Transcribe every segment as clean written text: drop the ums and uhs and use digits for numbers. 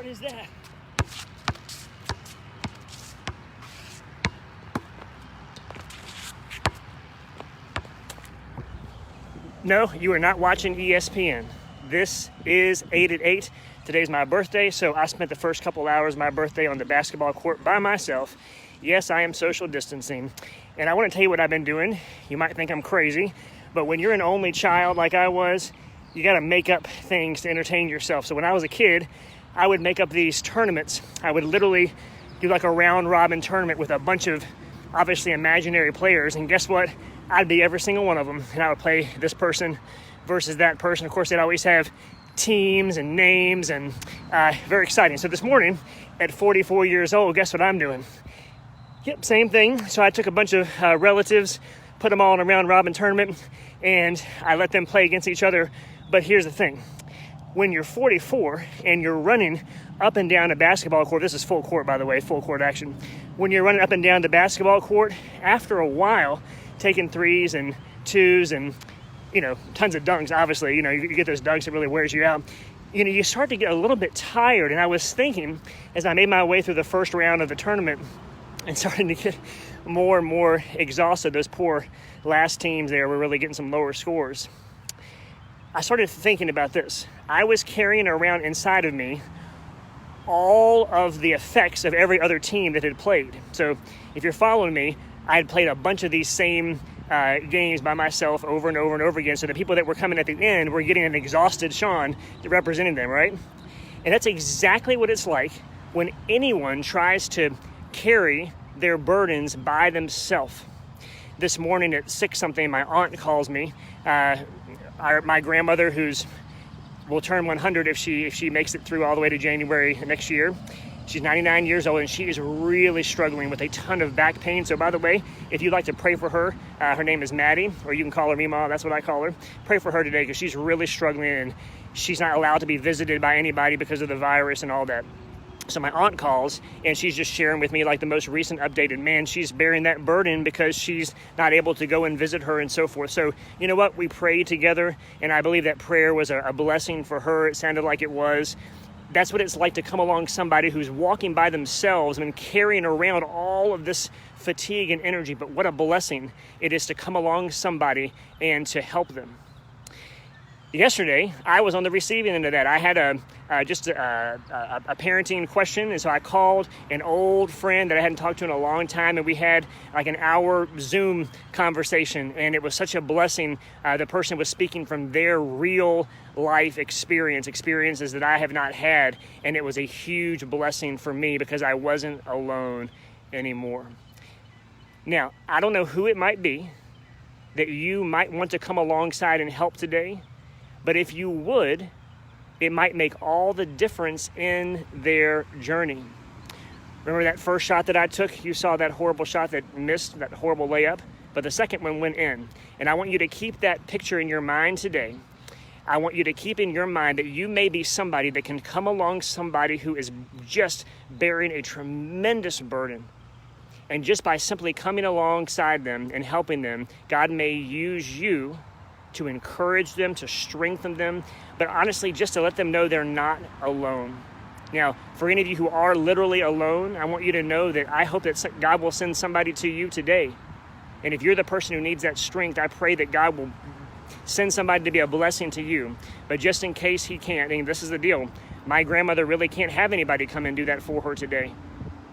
hard is that? No, you are not watching ESPN. This is 8 at 8. Today's my birthday, so I spent the first couple hours of my birthday on the basketball court by myself. Yes, I am social distancing. And I want to tell you what I've been doing. You might think I'm crazy, but when you're an only child like I was, you got to make up things to entertain yourself. So when I was a kid, I would make up these tournaments. I would literally do like a round robin tournament with a bunch of obviously imaginary players. And guess what? I'd be every single one of them. And I would play this person versus that person. Of course, they'd always have teams and names and very exciting. So this morning at 44 years old, guess what I'm doing? Yep, same thing. So I took a bunch of relatives, put them all in a round robin tournament, and I let them play against each other. But here's the thing. When you're 44 and you're running up and down a basketball court, this is full court, by the way, full court action. When you're running up and down the basketball court, after a while, taking threes and twos and, tons of dunks, obviously, you get those dunks, it really wears you out. You start to get a little bit tired. And I was thinking, as I made my way through the first round of the tournament and starting to get more and more exhausted, those poor last teams there were really getting some lower scores. I started thinking about this. I was carrying around inside of me all of the effects of every other team that had played. So if you're following me, I had played a bunch of these same games by myself over and over and over again. So the people that were coming at the end were getting an exhausted Sean representing them, right? And that's exactly what it's like when anyone tries to carry their burdens by themselves. This morning at 6-something, my aunt calls me. My grandmother, will turn 100 if she makes it through all the way to January next year. She's 99 years old, and she is really struggling with a ton of back pain. So, by the way, if you'd like to pray for her, her name is Maddie, or you can call her Mima. That's what I call her. Pray for her today because she's really struggling, and she's not allowed to be visited by anybody because of the virus and all that. So my aunt calls, and she's just sharing with me like the most recent updated. Man, she's bearing that burden because she's not able to go and visit her and so forth. So you know what? We prayed together, and I believe that prayer was a blessing for her. It sounded like it was. That's what it's like to come along somebody who's walking by themselves and carrying around all of this fatigue and energy. But what a blessing it is to come along somebody and to help them. Yesterday, I was on the receiving end of that. I had a parenting question, and so I called an old friend that I hadn't talked to in a long time, and we had like an hour Zoom conversation, and it was such a blessing. The person was speaking from their real life experiences that I have not had, and it was a huge blessing for me because I wasn't alone anymore. Now, I don't know who it might be that you might want to come alongside and help today. But if you would, it might make all the difference in their journey. Remember that first shot that I took? You saw that horrible shot that missed, that horrible layup, but the second one went in. And I want you to keep that picture in your mind today. I want you to keep in your mind that you may be somebody that can come along somebody who is just bearing a tremendous burden. And just by simply coming alongside them and helping them, God may use you to encourage them, to strengthen them, but honestly, just to let them know they're not alone. Now, for any of you who are literally alone, I want you to know that I hope that God will send somebody to you today. And if you're the person who needs that strength, I pray that God will send somebody to be a blessing to you. But just in case he can't, and this is the deal, my grandmother really can't have anybody come and do that for her today.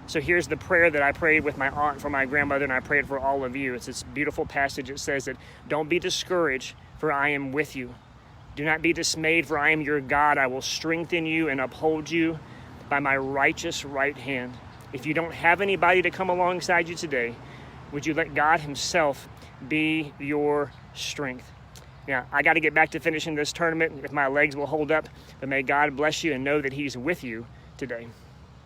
So here's the prayer that I prayed with my aunt for my grandmother, and I prayed for all of you. It's this beautiful passage. It says that, "Don't be discouraged, for I am with you. Do not be dismayed, for I am your God. I will strengthen you and uphold you by my righteous right hand." If you don't have anybody to come alongside you today, would you let God himself be your strength? Now, I got to get back to finishing this tournament if my legs will hold up, but may God bless you and know that he's with you today.